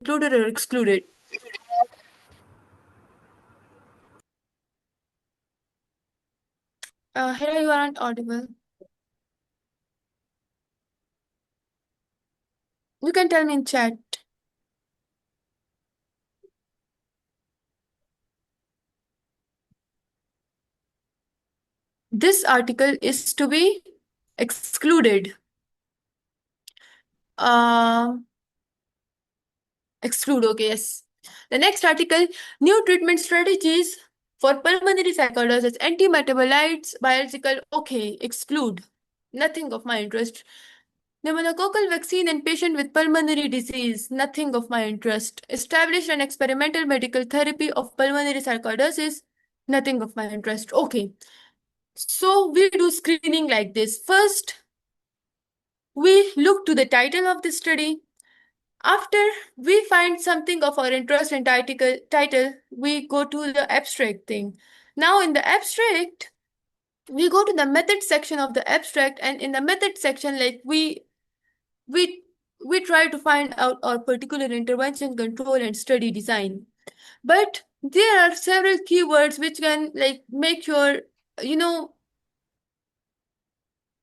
included or excluded? Hera, you aren't audible. You can tell me in chat. This article is to be excluded. Uh, Exclude, okay, yes. The next article, new treatment strategies for pulmonary sarcoidosis, antimetabolites, biological, okay, exclude. Nothing of my interest. Pneumococcal vaccine in patient with pulmonary disease, nothing of my interest. Established an experimental medical therapy of pulmonary sarcoidosis, nothing of my interest. Okay, so we do screening like this. First, we look to the title of the study. After we find something of our interest in title, we go to the abstract thing. Now in the abstract, we go to the method section of the abstract, and in the method section, like we we try to find out our particular intervention, control, and study design. But there are several keywords which can like make your you know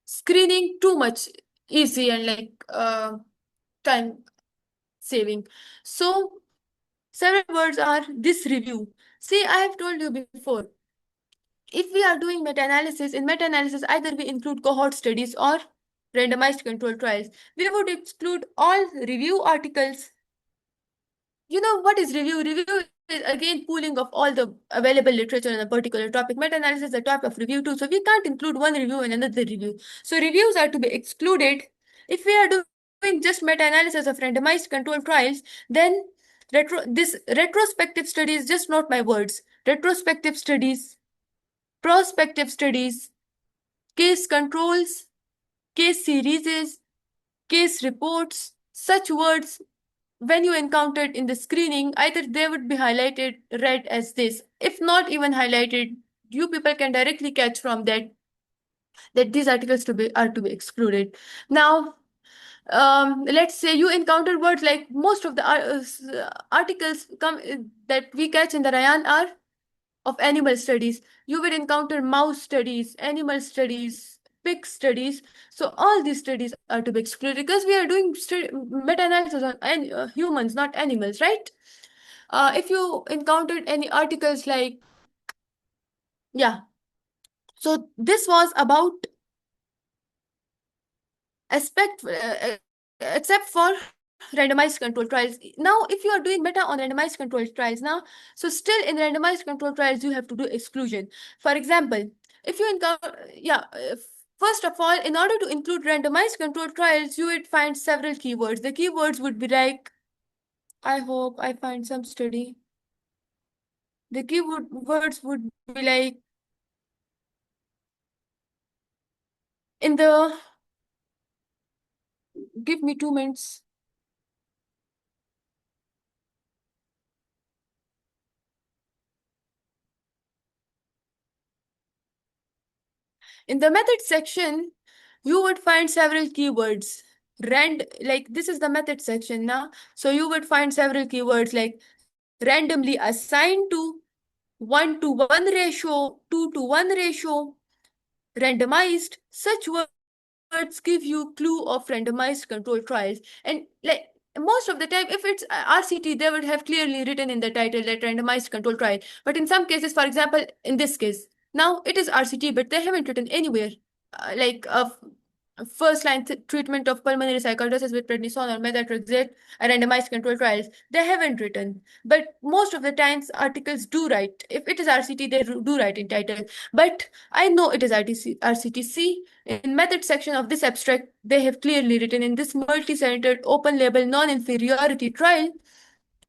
screening too much easy and time saving. So several words are this review. See, I have told you before, if we are doing meta-analysis, in meta-analysis, either we include cohort studies or randomized control trials. We would exclude all review articles. You know what is review? Review is again pooling of all the available literature on a particular topic. Meta-analysis is a type of review too. So we can't include one review in another review. So reviews are to be excluded. If we are doing just meta-analysis of randomized control trials, then this retrospective study is just not my words. Retrospective studies, prospective studies, case controls, case series, case reports, such words when you encountered in the screening, either they would be highlighted red as this. If not even highlighted, you people can directly catch from that these articles are to be excluded. Now, let's say you encountered words like most of the articles that we catch in the Rayan are of animal studies. You will encounter mouse studies, animal studies, pig studies. So all these studies are to be excluded because we are doing meta-analysis on humans, not animals, right? If you encountered any articles like, yeah, so this was about aspect, except for randomized control trials. Now, if you are doing meta on randomized control trials now, so still in randomized control trials, you have to do exclusion. For example, if you encounter, first of all, in order to include randomized control trials, you would find several keywords. The keywords would be like, I hope I find some study. The keyword words would be like, in the, give me 2 minutes. In the method section, you would find several keywords. Like this is the method section now. So you would find several keywords like randomly assigned to, 1-to-1 ratio, 2-to-1 ratio, randomized. Such words give you clue of randomized control trials. And like most of the time, if it's RCT, they would have clearly written in the title that randomized control trial. But in some cases, for example, in this case, now it is RCT, but they haven't written anywhere like a first line treatment of pulmonary sarcoidosis with prednisone or methotrexate, a randomized control trials. They haven't written, but most of the times articles do write. If it is RCT, they do write in title. But I know it is RCTC. In method section of this abstract, they have clearly written in this multi-centered open label non-inferiority trial.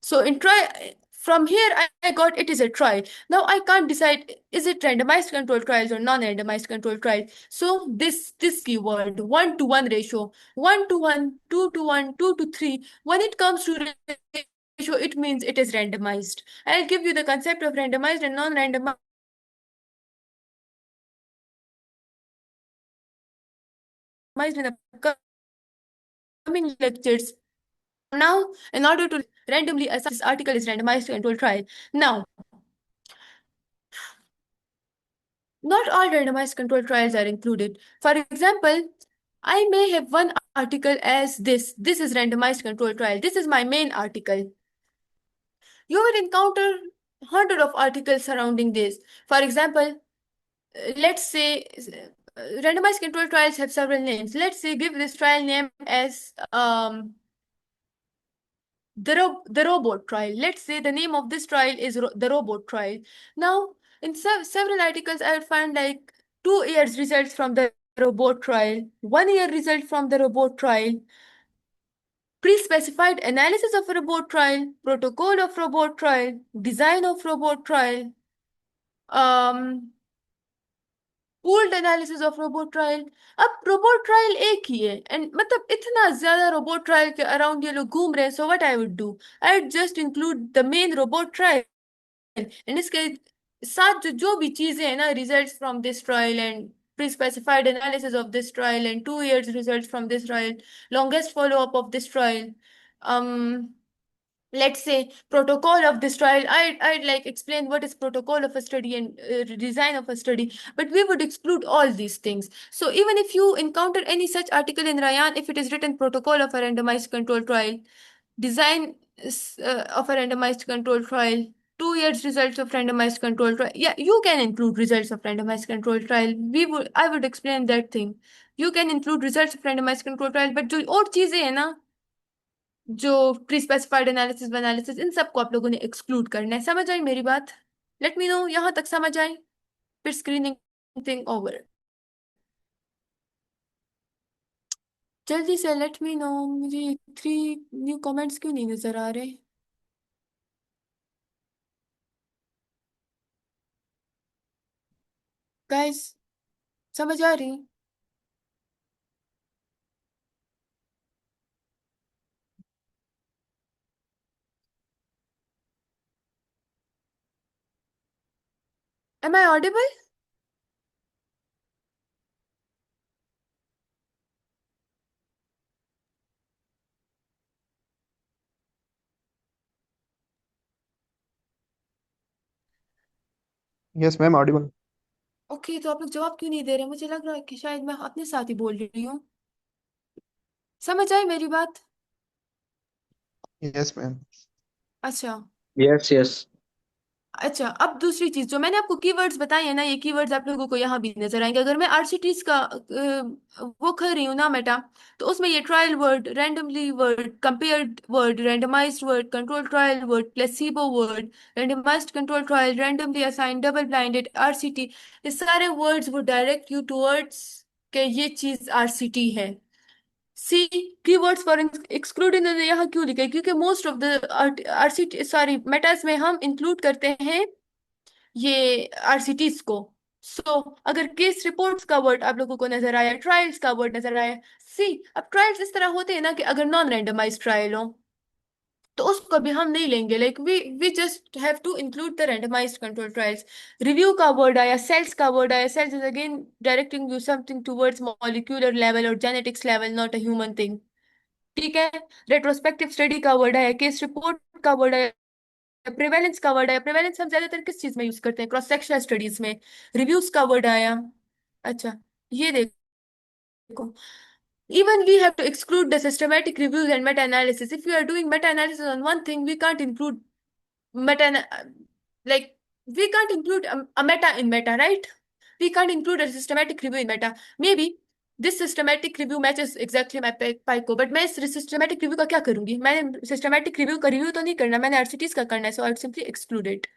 So in trial, from here I got it is a trial. Now I can't decide is it randomized control trials or non-randomized control trials. So this keyword 1-to-1 ratio, 1-to-1, 2-to-1, 2-to-3. When it comes to ratio, it means it is randomized. I'll give you the concept of randomized and non-randomized in the coming lectures. Now, in order to randomly assign this article is randomized control trial. Now, not all randomized control trials are included. For example, I may have one article as this. This is randomized control trial. This is my main article. You will encounter hundred of articles surrounding this. For example, let's say randomized control trials have several names. Let's say give this trial name as the robot trial. Let's say the name of this trial is the robot trial. Now, in several articles, I would find like 2 years results from the robot trial, 1 year result from the robot trial, pre-specified analysis of a robot trial, protocol of robot trial, design of robot trial, um, pooled analysis of robot trial. अब robot trial एक ही है and मतलब इतना ज्यादा robot trial के around ये लोग घूम रहे हैं. So what I would do, I would just include the main robot trial and इसके साथ जो जो भी चीजें हैं ना, results from this trial and pre-specified analysis of this trial and 2 years results from this trial, longest follow-up of this trial, um let's say protocol of this trial. I'd like explain what is protocol of a study and design of a study, but we would exclude all these things. So even if you encounter any such article in Rayan, if it is written protocol of a randomized control trial, design of a randomized control trial, 2 years results of randomized control trial, yeah, you can include results of randomized control trial. I would explain that thing. You can include results of randomized control trial, but जो और चीजें है ना, जो pre specified analysis analysis, इन सबको आप लोगों ने एक्सक्लूड करना है. समझ आई मेरी बात? लेट मी नो यहाँ तक समझ आई, फिर स्क्रीनिंग थिंग ओवर. जल्दी से लेट मी नो. मुझे 3 न्यू कमेंट्स क्यों नहीं नजर आ रहे? गाइस, समझ आ रही? Am I audible? Yes ma'am audible. Okay, तो आप लोग जवाब क्यों नहीं दे रहे? मुझे लग रहा है कि शायद मैं अपने साथ ही बोल रही हूँ. समझ आई मेरी बात? Yes ma'am. अच्छा. Yes yes. अच्छा, अब दूसरी चीज जो मैंने आपको कीवर्ड्स बताए हैं ना, ये कीवर्ड्स आप लोगों को यहाँ भी नजर आएंगे. अगर मैं आरसीटीज का वो कर रही हूँ ना मेटा, तो उसमें ये trial word, randomly word, compared word, randomized word, control trial word, placebo word, randomized control trial, randomly assigned, double blinded, RCT, ये सारे वर्ड्स वो डायरेक्ट यू टुवर्ड्स के ये चीज आरसीटी है. सी, कीवर्ड्स फॉर एक्सक्लूड इन्होंने यहाँ क्यों लिखा है? क्योंकि most of the RCT sorry metas में हम इंक्लूड करते हैं ये आरसीटीज को. सो अगर केस रिपोर्ट्स का वर्ड आप लोगों को नजर आया, ट्रायल्स का वर्ड नजर आया, सी, अब ट्रायल्स इस तरह होते हैं ना कि अगर नॉन रैंडमाइज ट्रायल हो तो उसको भी हम नहीं लेंगे. Like we just have to include the randomized control trials. Review का वर्ड आया, सेल्स का वर्ड आया. Cells is again directing you something towards molecular level और genetics level, not a human thing. ठीक है. रेट्रोस्पेक्टिव स्टडी का word आया, case report का वर्ड आया, प्रिवेलेंस का वर्ड आया. प्रिवेलेंस हम ज्यादातर किस चीज में यूज करते हैं? क्रॉस सेक्शनल स्टडीज में. रिव्यूज का वर्ड आया. अच्छा, ये देखो. Even we have to exclude the systematic reviews and meta-analysis. If we are doing meta-analysis on one thing, we can't include meta, like we can't include a meta in meta, right? We can't include a systematic review in meta. Maybe this systematic review matches exactly my PICO, but मैं इस systematic review का क्या करूंगी? मैंने systematic review का review तो नहीं करना, मैंने RCTs का करना है, so I would simply exclude it.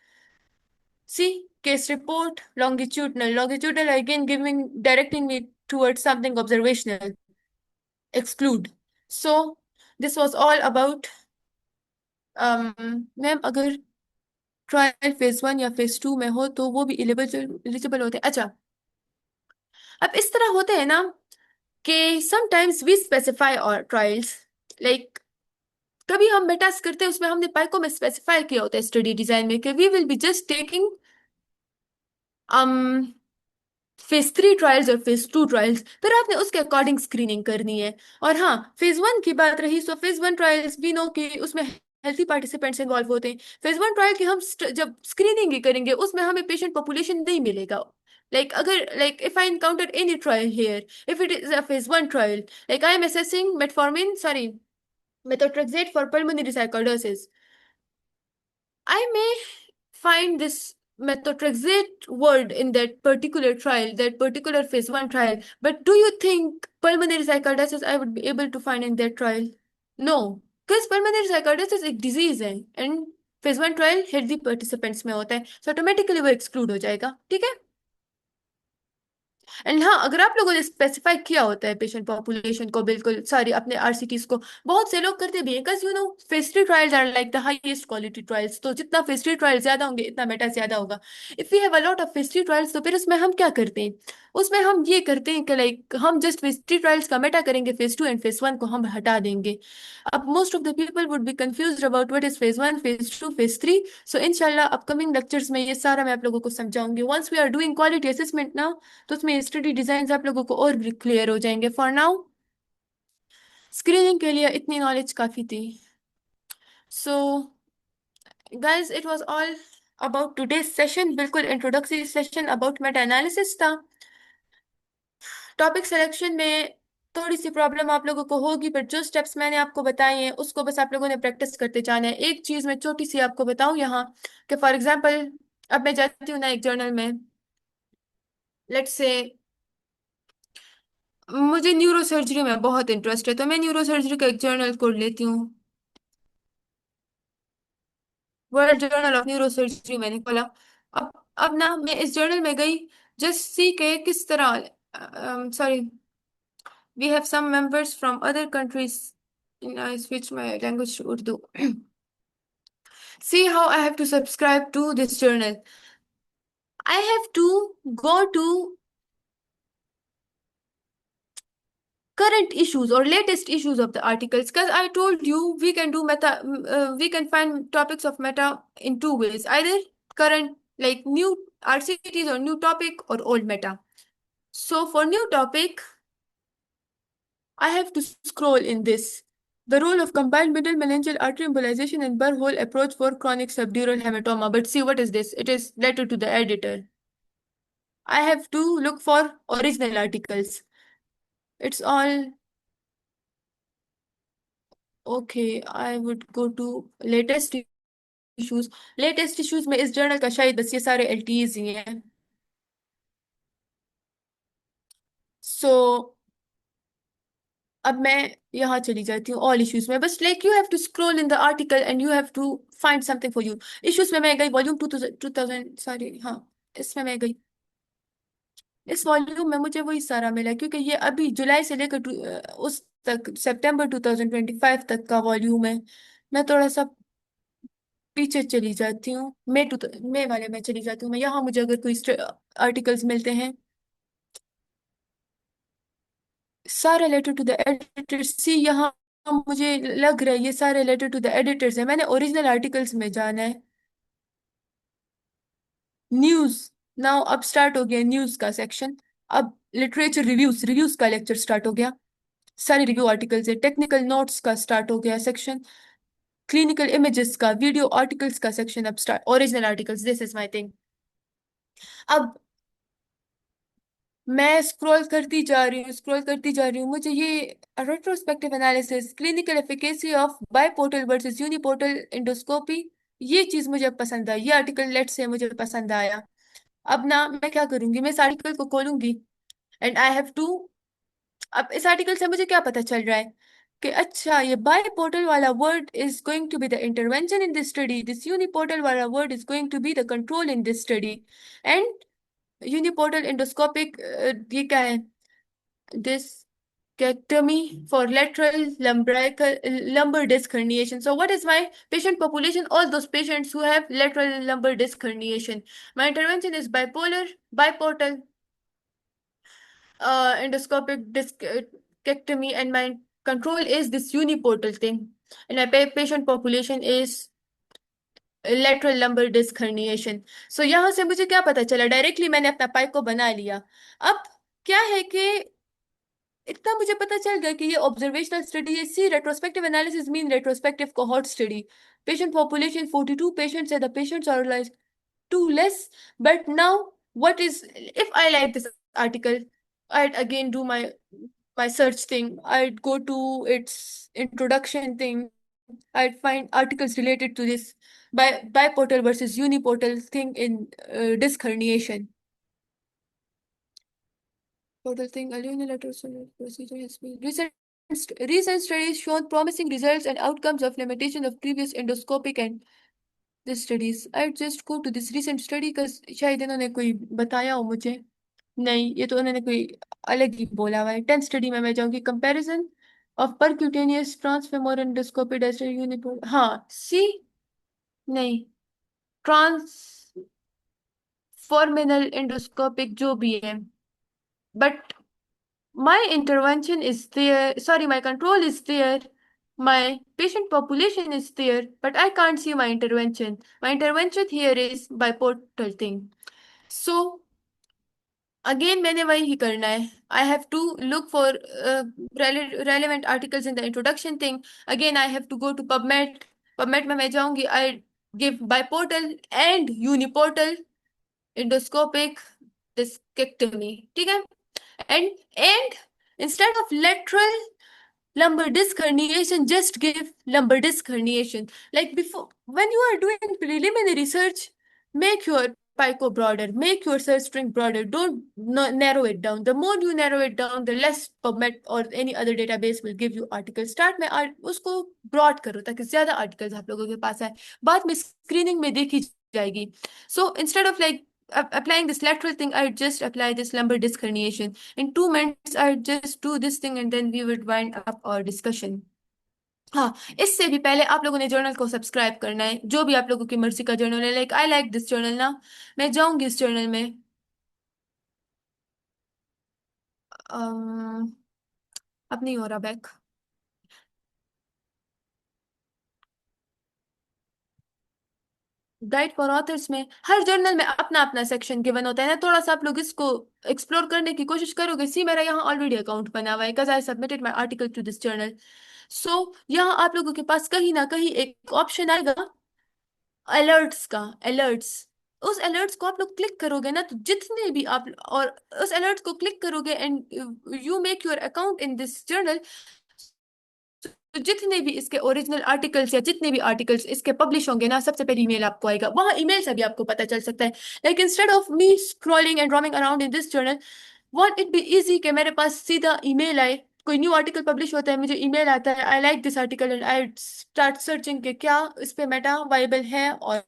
See, case report, longitudinal. Longitudinal again giving directing me towards something observational. Exclude. So this was all about ma'am अगर ट्रायल फेज 1 या फेज 2 में हो तो वो भी एलिजिबल होते हैं. अच्छा, अब इस तरह होते हैं ना कि समटाइम्स वी स्पेसिफाई और ट्रायल्स, लाइक कभी हम मेटास करते हैं, उसमें हमने पाइको में स्पेसिफाई किया होता है स्टडी डिजाइन में कि we will be just taking phase 3 trials और फेज 2 ट्रायल्स, फिर आपने उसके अकॉर्डिंग स्क्रीनिंग करनी है। और हाँ, फेज 1 की बात रही, सो फेज 1 ट्रायल्स भी नो कि उसमें हेल्थी पार्टिसिपेंट्स इन्वॉल्व होते हैं। फेज 1 ट्रायल की हम जब स्क्रीनिंग ही करेंगे उसमें हमें पेशेंट पॉपुलेशन नहीं मिलेगा। अगर if I encounter any trial here, if it is a phase 1 trial, I am assessing metformin, sorry, methotrexate for pulmonary sarcoidosis. I may find this methotrexate word in that particular trial, that particular phase 1 trial. But do you think pulmonary sarcoidosis I would be able to find in that trial? No, because pulmonary sarcoidosis एक disease है and phase 1 trial healthy participants में होता है, so automatically वो exclude हो जाएगा, ठीक है। एंड हाँ, अगर आप लोगों ने स्पेसिफाई किया होता है पेशेंट पॉपुलेशन को, बिल्कुल सारी अपने आरसीटीज को, बहुत से लोग करते भी हैं, because phase 3 trials are like the highest quality trials, तो जितना फेज 3 ट्रायल ज्यादा होंगे इतना मेटा ज्यादा होगा। If we have a lot of phase 3 trials, तो फिर उसमें हम क्या करते हैं, उसमें हम ये करते हैं कि हम जस्ट फेज 3 ट्रायल्स का मेटा करेंगे, फेज 2 एंड फेज 1 को हम हटा देंगे। अब most of the people would be confused about what is phase 1, phase 2, phase 3। सो इंशाल्लाह अपकमिंग लेक्चर्स में ये सारा मैं आप लोगों को समझाऊंगी, once we are doing quality assessment ना, तो उसमें स्टडी डिजाइन आप लोगों को और भी क्लियर हो जाएंगे। फॉर नाउ स्क्रीनिंग के लिए इतनी नॉलेज काफी थी। So guys, it was all about today session, बिल्कुल introductory session about meta analysis था। टॉपिक सिलेक्शन में थोड़ी सी प्रॉब्लम आप लोगों को होगी, बट जो स्टेप्स मैंने आपको बताए हैं उसको बस आप लोगों ने प्रैक्टिस करते जाना है। एक चीज मैं छोटी सी आपको बताऊं यहाँ, कि फॉर एग्जांपल अब मैं जाती हूँ ना एक जर्नल में, लेट्स से मुझे न्यूरो सर्जरी में बहुत इंटरेस्ट है, तो मैं न्यूरो सर्जरी का एक जर्नल खोल लेती हूँ, world journal of neuro surgery मैंने खोला। अब अब ना मैं इस जर्नल में गई, जस्ट सी के किस तरह, sorry, we have some members from other countries, I switch my language to Urdu. See how I have to subscribe to this journal. I have to go to current issues or latest issues of the articles, because I told you we can do we can find topics of meta in two ways, either current, like new RCTs, or new topic, or old meta. So for new topic, I have to scroll in this. The role of combined middle meningeal artery embolization and burr hole approach for chronic subdural hematoma. But see, what is this? It is letter to the editor. I have to look for original articles. It's all okay. I would go to latest issues. Latest issues में इस journal का शायद बस ये सारे एलटीज ही हैं। सो अब मैं यहाँ चली जाती हूँ ऑल इश्यूज में, बस you have to scroll in the article and you have to find something for you. Issues में मैं गई वॉल्यूम 2000 सॉरी, हाँ, इसमें मैं गई, इस वॉल्यूम में मुझे वही सारा मिला, क्योंकि ये अभी जुलाई से लेकर उस तक सितंबर 2025 तक का वॉल्यूम है। मैं थोड़ा सा पीछे चली जाती हूँ, मई वाले में चली जाती हूँ मैं, यहाँ मुझे अगर कोई आर्टिकल्स मिलते हैं, सारे लेटर टू द एडिटर, सी यहाँ मुझे लग रहा है ये सारे लेटर टू द एडिटर्स है। मैंने ओरिजिनल आर्टिकल्स में जाना है। न्यूज, नाउ अब स्टार्ट हो गया न्यूज का सेक्शन। अब लिटरेचर रिव्यूज, रिव्यूज का लेक्चर स्टार्ट हो गया, सारे रिव्यू आर्टिकल्स है। टेक्निकल नोट्स का स्टार्ट हो गया सेक्शन। क्लिनिकल इमेजेस का, वीडियो आर्टिकल्स का सेक्शन अब start, original articles, this is my thing. अब मैं स्क्रॉल करती जा रही हूँ, स्क्रॉल करती जा रही हूँ, मुझे ये retrospective analysis, clinical efficacy of biportal versus uniportal endoscopy, ये चीज मुझे पसंद आई, ये आर्टिकल लेट से मुझे पसंद आया। अब ना मैं क्या करूंगी, मैं इस आर्टिकल को खोलूंगी एंड आई हैव टू, अब इस आर्टिकल से मुझे क्या पता चल रहा है कि अच्छा, ये बाइपोर्टल वाला word is going to be the intervention in this study, this uniportal वाला word is going to be the control in this study, and uniportal endoscopic, ये क्या है, discectomy for lateral lumbar disc herniation. So what is my patient population? All those patients who have lateral lumbar disc herniation. My intervention is biportal endoscopic discectomy, and my control is this uniportal thing. And my patient population is lateral lumbar disc herniation। So यहाँ से मुझे क्या पता चला, directly मैंने अपना pipe को बना लिया। अब क्या है कि इतना मुझे पता चल गया कि ये ऑब्जर्वेशनल स्टडी है। See retrospective analysis mean retrospective cohort study. Patient population 42 patients है, the patients are like too less. But now, what is, if I like this article, I'd again do my search thing. I'd go to its introduction thing. I'd find articles related to this biportal versus uniportal thing in disc herniation. Total thing, a unilateral procedure has been recent studies shown promising results and outcomes of limitation of previous endoscopic and this studies. I just go to this recent study because शायद इन्होंने कोई बताया हो मुझे। नहीं, ये तो उन्होंने कोई अलग ही बोला हुआ है। 10th स्टडी में मैं जाऊंगी, comparison of percutaneous transfemoral endoscopy distal uniport. हाँ सी, नहीं, ट्रांसफॉर्मिनल एंडोस्कोपिक जो भी है, but my intervention is there, sorry, my control is there, my patient population is there, but I can't see my intervention. My intervention here is biportal thing. So again मैंने वही ही करना है। I have to look for relevant articles in the introduction thing. Again I have to go to PubMed. PubMed में मैं जाऊंगी, I give biportal and uniportal endoscopic discectomy, ठीक है? And instead of lateral lumbar disc herniation, just give lumbar disc herniation. Like before, when you are doing preliminary research, make your pico broader, make your search string broader. Don't narrow it down. The more you narrow it down, the less PubMed or any other database will give you articles. Start में उसको broad करो ताकि ज्यादा articles आप लोगों के पास आए, बाद में screening में देखी जाएगी। So instead of like applying this lateral thing, I just apply this lumbar disc herniation. In 2 minutes, I just do this thing and then we would wind up our discussion. हाँ, इससे भी पहले आप लोगों ने जर्नल को subscribe करना है, जो भी आप लोगों की मर्जी का जर्नल है। Like I like this journal ना, मैं जाऊंगी इस जर्नल में। अम, अब नहीं हो रहा बैक। गाइड फॉर ऑथर्स में हर जर्नल में अपना अपना सेक्शन गिवन होता है ना, थोड़ा सा आप लोग इसको एक्सप्लोर करने की कोशिश करोगे। सी मेरा यहाँ ऑलरेडी अकाउंट बना हुआ है because I submitted my article to this journal. So यहाँ आप लोगों के पास कहीं ना कहीं एक ऑप्शन आएगा अलर्ट्स का। अलर्ट्स, उस अलर्ट्स को आप लोग क्लिक करोगे ना, तो जितने भी आप और उस अलर्ट्स को क्लिक करोगे and you make your account in this journal, तो जितने भी इसके ओरिजिनल आर्टिकल्स या जितने भी आर्टिकल्स इसके पब्लिश होंगे ना, सबसे पहले ईमेल आपको आएगा। वहां ईमेल से भी आपको पता चल सकता है। Like instead of me scrolling and roaming around in this journal, want it be easy कि मेरे पास सीधा ईमेल आए। कोई न्यू आर्टिकल पब्लिश होता है, मुझे ईमेल आता है, I like this article and I start searching कि क्या इस पे मेटा वाइबल है और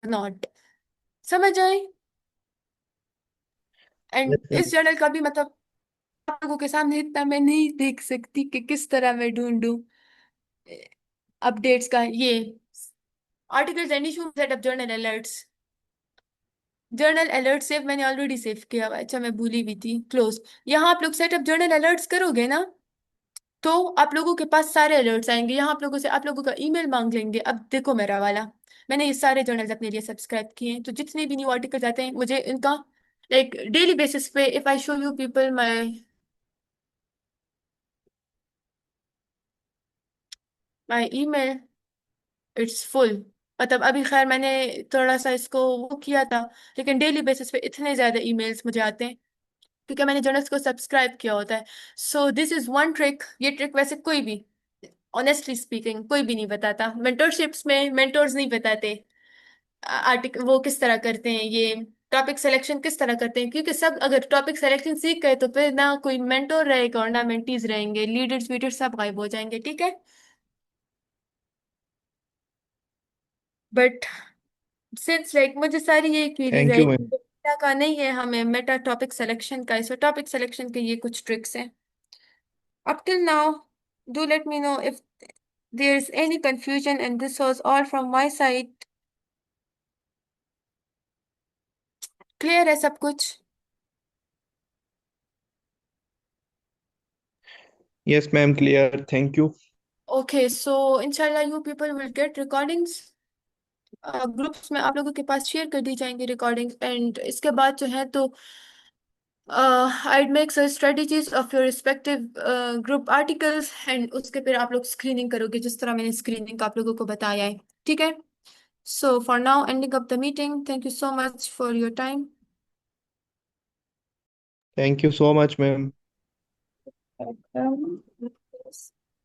नॉट। समझ आए? And Yes, ma'am. इस जर्नल का भी मतलब आप लोगों के सामने इतना मैं नहीं देख सकती कि किस तरह मैं ढूंढूं अपडेट्स का। ये articles and issue setup journal alerts, journal alert save मैंने ऑलरेडी सेव किया हुआ है। अच्छा मैं भूली भी थी, क्लोज। यहाँ आप लोग सेटअप जर्नल अलर्ट्स करोगे ना, तो आप लोगों के पास सारे अलर्ट्स आएंगे। यहाँ आप लोगों से आप लोगों का ईमेल मांग लेंगे। अब देखो मेरा वाला, मैंने ये सारे जर्नल्स अपने लिए सब्सक्राइब किए हैं, तो जितने भी न्यू आर्टिकल्स आते हैं मुझे इनका लाइक डेली बेसिस पे, if I show you people my email, it's full. मतलब अभी खैर मैंने थोड़ा सा इसको वो किया था, लेकिन डेली बेसिस पे इतने ज्यादा ईमेल्स मुझे आते हैं क्योंकि मैंने जर्नल्स को सब्सक्राइब किया होता है। So this is one trick. ये ट्रिक वैसे कोई भी, ऑनेस्टली स्पीकिंग, कोई भी नहीं बताता। मेंटोरशिप्स में मेंटोर्स नहीं बताते आर्टिकल वो किस तरह करते हैं, ये टॉपिक सिलेक्शन किस तरह करते हैं, क्योंकि सब अगर टॉपिक सिलेक्शन सीख गए तो फिर ना कोई मेंटोर रहेगा और ना मेंटीज रहेंगे, लीडर्स वीडर्स सब गायब हो जाएंगे, ठीक है? बट सिंस लाइक मुझे सारी ये queries Thank I, you, ma'am. Meta का नहीं है हमें, मेटा टॉपिक सिलेक्शन का है। सो टॉपिक सिलेक्शन के ये कुछ ट्रिक्स हैं। Up till now, do let me know if there is any confusion, and this was all from my side. Clear है सब कुछ? Yes, ma'am. Clear. Thank you. Okay, so inshallah you people will get recordings groups में आप लोगों के पास share कर दी जाएंगी recording, and इसके बाद जो है तो I'd make such strategies of your respective group articles, and उसके फिर आप लोग स्क्रीनिंग करोगे जिस तरह मैंने स्क्रीनिंग आप लोगों को बताया है। ठीक है। So for now, ending up the meeting. Thank you so much for your time. Thank you so much, ma'am. Welcome.